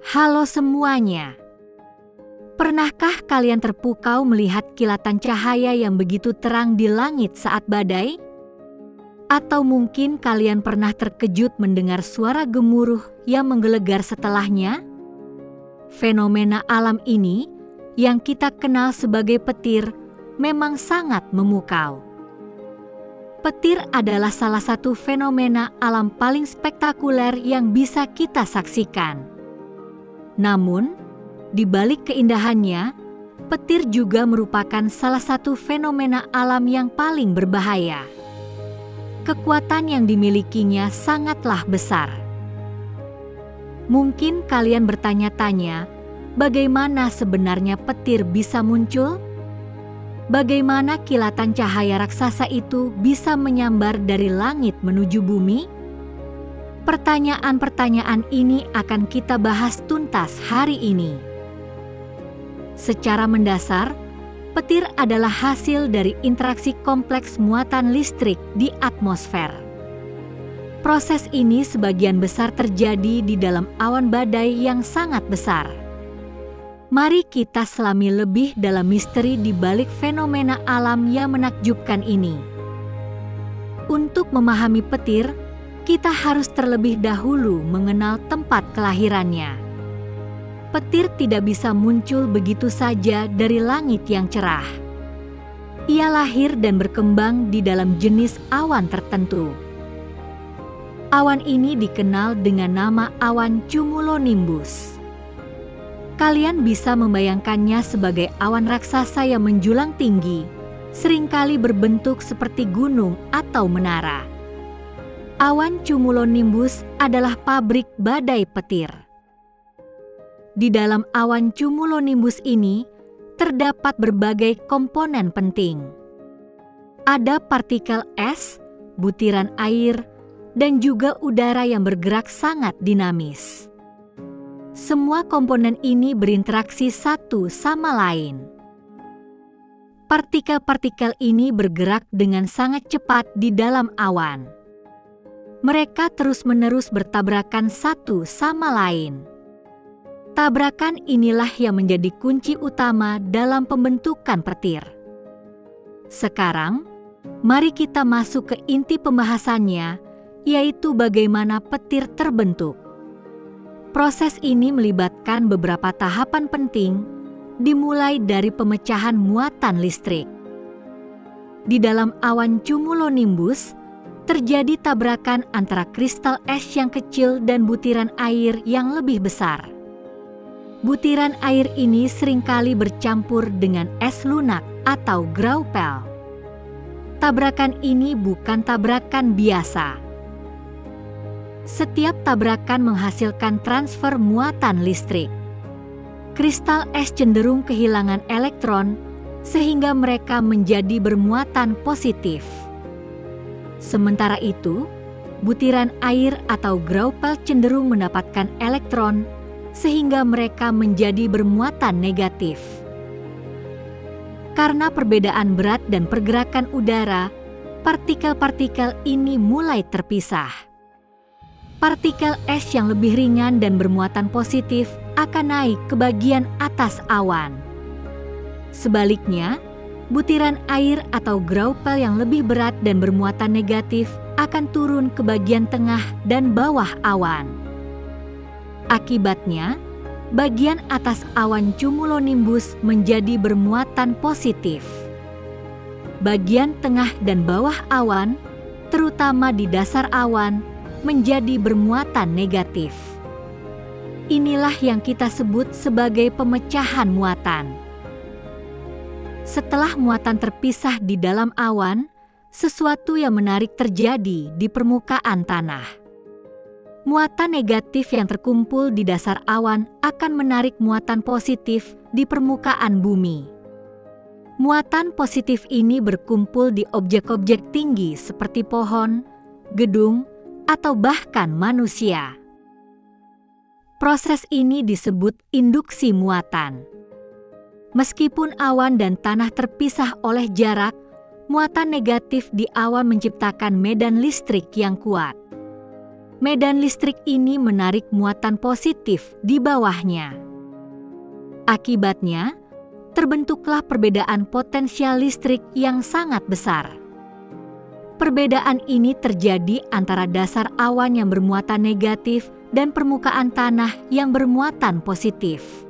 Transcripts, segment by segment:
Halo semuanya. Pernahkah kalian terpukau melihat kilatan cahaya yang begitu terang di langit saat badai? Atau mungkin kalian pernah terkejut mendengar suara gemuruh yang menggelegar setelahnya? Fenomena alam ini, yang kita kenal sebagai petir, memang sangat memukau. Petir adalah salah satu fenomena alam paling spektakuler yang bisa kita saksikan. Namun, di balik keindahannya, petir juga merupakan salah satu fenomena alam yang paling berbahaya. Kekuatan yang dimilikinya sangatlah besar. Mungkin kalian bertanya-tanya, bagaimana sebenarnya petir bisa muncul? Bagaimana kilatan cahaya raksasa itu bisa menyambar dari langit menuju bumi? Pertanyaan-pertanyaan ini akan kita bahas tuntas hari ini. Secara mendasar, petir adalah hasil dari interaksi kompleks muatan listrik di atmosfer. Proses ini sebagian besar terjadi di dalam awan badai yang sangat besar. Mari kita selami lebih dalam misteri di balik fenomena alam yang menakjubkan ini. Untuk memahami petir, kita harus terlebih dahulu mengenal tempat kelahirannya. Petir tidak bisa muncul begitu saja dari langit yang cerah. Ia lahir dan berkembang di dalam jenis awan tertentu. Awan ini dikenal dengan nama awan cumulonimbus. Kalian bisa membayangkannya sebagai awan raksasa yang menjulang tinggi, seringkali berbentuk seperti gunung atau menara. Awan cumulonimbus adalah pabrik badai petir. Di dalam awan cumulonimbus ini terdapat berbagai komponen penting. Ada partikel es, butiran air, dan juga udara yang bergerak sangat dinamis. Semua komponen ini berinteraksi satu sama lain. Partikel-partikel ini bergerak dengan sangat cepat di dalam awan. Mereka terus-menerus bertabrakan satu sama lain. Tabrakan inilah yang menjadi kunci utama dalam pembentukan petir. Sekarang, mari kita masuk ke inti pembahasannya, yaitu bagaimana petir terbentuk. Proses ini melibatkan beberapa tahapan penting, dimulai dari pemecahan muatan listrik. Di dalam awan cumulonimbus, terjadi tabrakan antara kristal es yang kecil dan butiran air yang lebih besar. Butiran air ini seringkali bercampur dengan es lunak atau graupel. Tabrakan ini bukan tabrakan biasa. Setiap tabrakan menghasilkan transfer muatan listrik. Kristal es cenderung kehilangan elektron sehingga mereka menjadi bermuatan positif. Sementara itu, butiran air atau graupel cenderung mendapatkan elektron sehingga mereka menjadi bermuatan negatif. Karena perbedaan berat dan pergerakan udara, partikel-partikel ini mulai terpisah. Partikel es yang lebih ringan dan bermuatan positif akan naik ke bagian atas awan. Sebaliknya, butiran air atau graupel yang lebih berat dan bermuatan negatif akan turun ke bagian tengah dan bawah awan. Akibatnya, bagian atas awan cumulonimbus menjadi bermuatan positif. Bagian tengah dan bawah awan, terutama di dasar awan, menjadi bermuatan negatif. Inilah yang kita sebut sebagai pemecahan muatan. Setelah muatan terpisah di dalam awan, sesuatu yang menarik terjadi di permukaan tanah. Muatan negatif yang terkumpul di dasar awan akan menarik muatan positif di permukaan bumi. Muatan positif ini berkumpul di objek-objek tinggi seperti pohon, gedung, atau bahkan manusia. Proses ini disebut induksi muatan. Meskipun awan dan tanah terpisah oleh jarak, muatan negatif di awan menciptakan medan listrik yang kuat. medan listrik ini menarik muatan positif di bawahnya. Akibatnya, terbentuklah perbedaan potensial listrik yang sangat besar. Perbedaan ini terjadi antara dasar awan yang bermuatan negatif dan permukaan tanah yang bermuatan positif.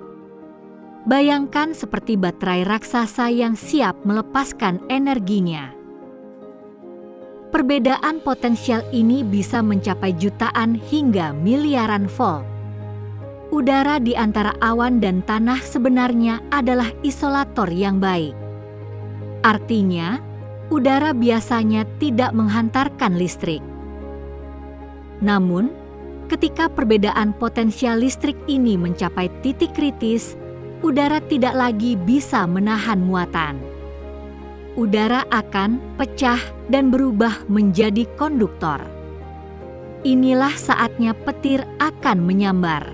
Bayangkan seperti baterai raksasa yang siap melepaskan energinya. Perbedaan potensial ini bisa mencapai jutaan hingga miliaran volt. Udara di antara awan dan tanah sebenarnya adalah isolator yang baik. Artinya, udara biasanya tidak menghantarkan listrik. Namun, ketika perbedaan potensial listrik ini mencapai titik kritis, udara tidak lagi bisa menahan muatan. Udara akan pecah dan berubah menjadi konduktor. Inilah saatnya petir akan menyambar.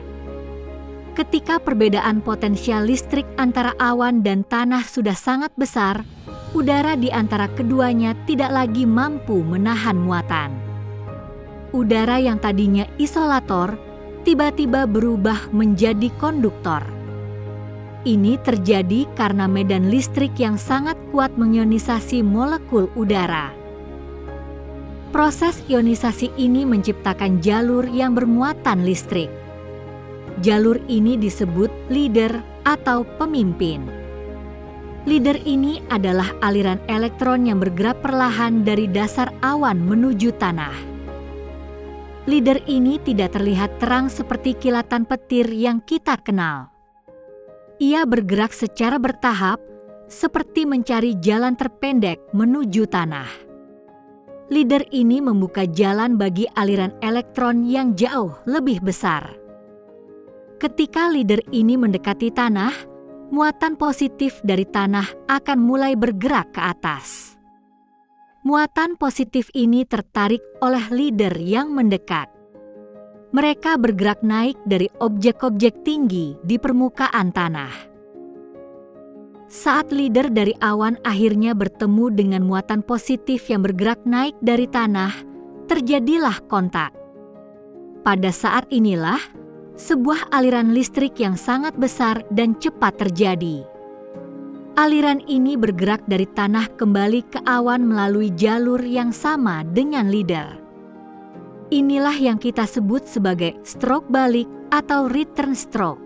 Ketika perbedaan potensial listrik antara awan dan tanah sudah sangat besar, udara di antara keduanya tidak lagi mampu menahan muatan. Udara yang tadinya isolator tiba-tiba berubah menjadi konduktor. Ini terjadi karena medan listrik yang sangat kuat mengionisasi molekul udara. Proses ionisasi ini menciptakan jalur yang bermuatan listrik. Jalur ini disebut leader atau pemimpin. Leader ini adalah aliran elektron yang bergerak perlahan dari dasar awan menuju tanah. Leader ini tidak terlihat terang seperti kilatan petir yang kita kenal. Ia bergerak secara bertahap, seperti mencari jalan terpendek menuju tanah. Leader ini membuka jalan bagi aliran elektron yang jauh lebih besar. Ketika leader ini mendekati tanah, muatan positif dari tanah akan mulai bergerak ke atas. Muatan positif ini tertarik oleh leader yang mendekat. Mereka bergerak naik dari objek-objek tinggi di permukaan tanah. Saat leader dari awan akhirnya bertemu dengan muatan positif yang bergerak naik dari tanah, terjadilah kontak. Pada saat inilah, sebuah aliran listrik yang sangat besar dan cepat terjadi. Aliran ini bergerak dari tanah kembali ke awan melalui jalur yang sama dengan leader. Inilah yang kita sebut sebagai stroke balik atau return stroke.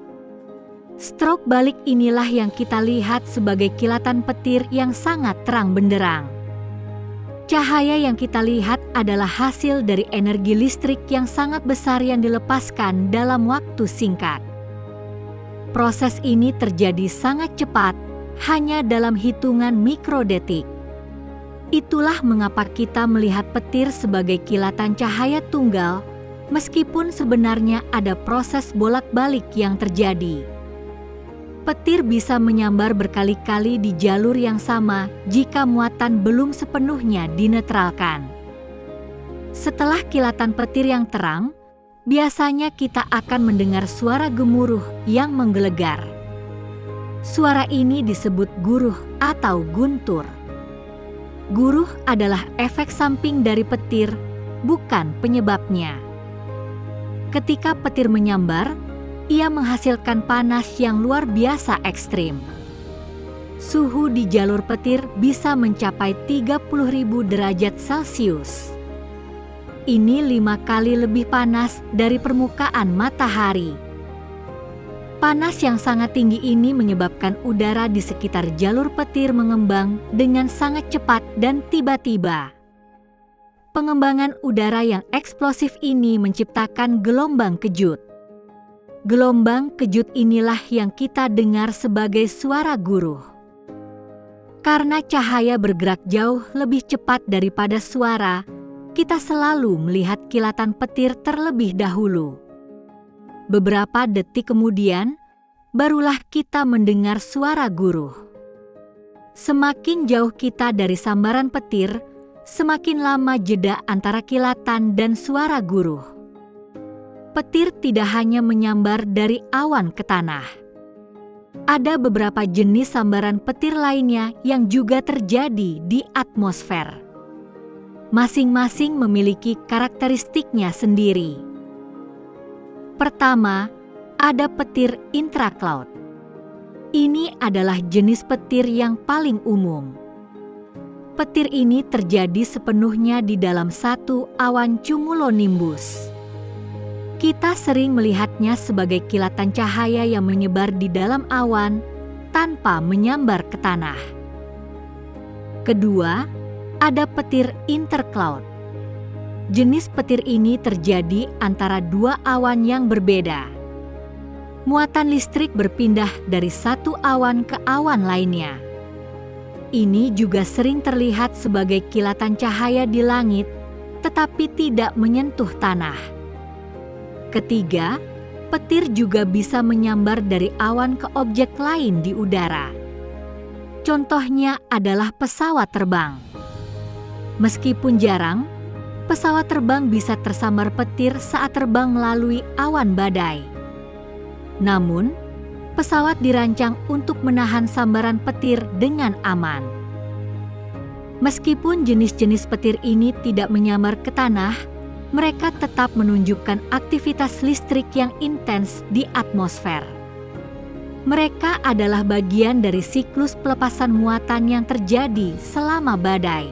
Stroke balik inilah yang kita lihat sebagai kilatan petir yang sangat terang benderang. Cahaya yang kita lihat adalah hasil dari energi listrik yang sangat besar yang dilepaskan dalam waktu singkat. Proses ini terjadi sangat cepat, hanya dalam hitungan mikrodetik. Itulah mengapa kita melihat petir sebagai kilatan cahaya tunggal, meskipun sebenarnya ada proses bolak-balik yang terjadi. Petir bisa menyambar berkali-kali di jalur yang sama jika muatan belum sepenuhnya dinetralkan. Setelah kilatan petir yang terang, biasanya kita akan mendengar suara gemuruh yang menggelegar. Suara ini disebut guruh atau guntur. Guruh adalah efek samping dari petir, bukan penyebabnya. Ketika petir menyambar, ia menghasilkan panas yang luar biasa ekstrim. Suhu di jalur petir bisa mencapai 30.000 derajat Celcius. Ini 5 kali lebih panas dari permukaan matahari. Panas yang sangat tinggi ini menyebabkan udara di sekitar jalur petir mengembang dengan sangat cepat dan tiba-tiba. Pengembangan udara yang eksplosif ini menciptakan gelombang kejut. Gelombang kejut inilah yang kita dengar sebagai suara guruh. Karena cahaya bergerak jauh lebih cepat daripada suara, kita selalu melihat kilatan petir terlebih dahulu. Beberapa detik kemudian, barulah kita mendengar suara guruh. Semakin jauh kita dari sambaran petir, semakin lama jeda antara kilatan dan suara guruh. Petir tidak hanya menyambar dari awan ke tanah. Ada beberapa jenis sambaran petir lainnya yang juga terjadi di atmosfer. Masing-masing memiliki karakteristiknya sendiri. Pertama, ada petir intracloud. Ini adalah jenis petir yang paling umum. Petir ini terjadi sepenuhnya di dalam satu awan cumulonimbus. Kita sering melihatnya sebagai kilatan cahaya yang menyebar di dalam awan tanpa menyambar ke tanah. Kedua, ada petir intercloud. Jenis petir ini terjadi antara dua awan yang berbeda. Muatan listrik berpindah dari satu awan ke awan lainnya. Ini juga sering terlihat sebagai kilatan cahaya di langit, tetapi tidak menyentuh tanah. Ketiga, petir juga bisa menyambar dari awan ke objek lain di udara. Contohnya adalah pesawat terbang. Meskipun jarang, pesawat terbang bisa tersambar petir saat terbang melalui awan badai. Namun, pesawat dirancang untuk menahan sambaran petir dengan aman. Meskipun jenis-jenis petir ini tidak menyambar ke tanah, mereka tetap menunjukkan aktivitas listrik yang intens di atmosfer. Mereka adalah bagian dari siklus pelepasan muatan yang terjadi selama badai.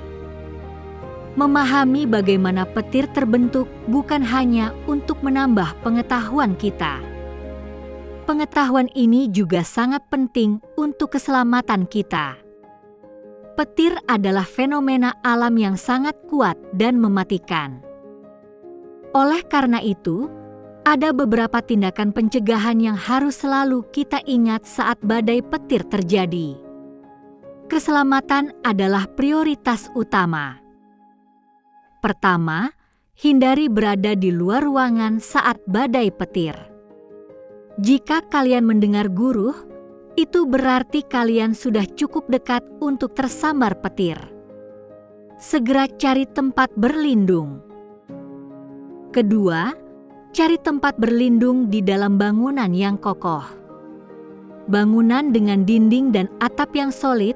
Memahami bagaimana petir terbentuk bukan hanya untuk menambah pengetahuan kita. Pengetahuan ini juga sangat penting untuk keselamatan kita. Petir adalah fenomena alam yang sangat kuat dan mematikan. Oleh karena itu, ada beberapa tindakan pencegahan yang harus selalu kita ingat saat badai petir terjadi. Keselamatan adalah prioritas utama. Pertama, hindari berada di luar ruangan saat badai petir. Jika kalian mendengar guruh, itu berarti kalian sudah cukup dekat untuk tersambar petir. Segera cari tempat berlindung. Kedua, cari tempat berlindung di dalam bangunan yang kokoh. Bangunan dengan dinding dan atap yang solid,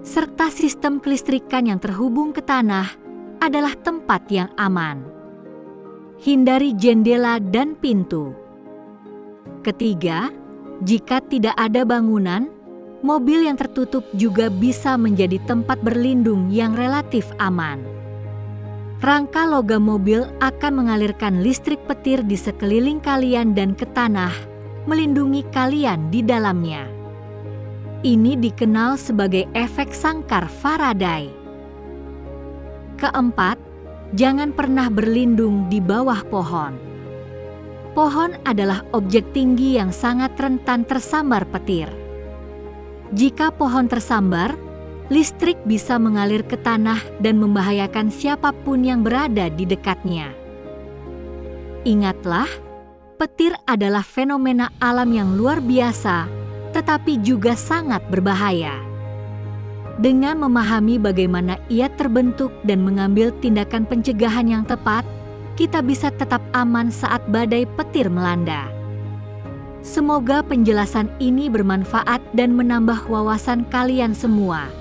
serta sistem kelistrikan yang terhubung ke tanah, adalah tempat yang aman. Hindari jendela dan pintu. Ketiga, jika tidak ada bangunan, mobil yang tertutup juga bisa menjadi tempat berlindung yang relatif aman. Rangka logam mobil akan mengalirkan listrik petir di sekeliling kalian dan ke tanah, melindungi kalian di dalamnya. Ini dikenal sebagai efek sangkar Faraday. Keempat, jangan pernah berlindung di bawah pohon. Pohon adalah objek tinggi yang sangat rentan tersambar petir. Jika pohon tersambar, listrik bisa mengalir ke tanah dan membahayakan siapapun yang berada di dekatnya. Ingatlah, petir adalah fenomena alam yang luar biasa, tetapi juga sangat berbahaya. Dengan memahami bagaimana ia terbentuk dan mengambil tindakan pencegahan yang tepat, kita bisa tetap aman saat badai petir melanda. Semoga penjelasan ini bermanfaat dan menambah wawasan kalian semua.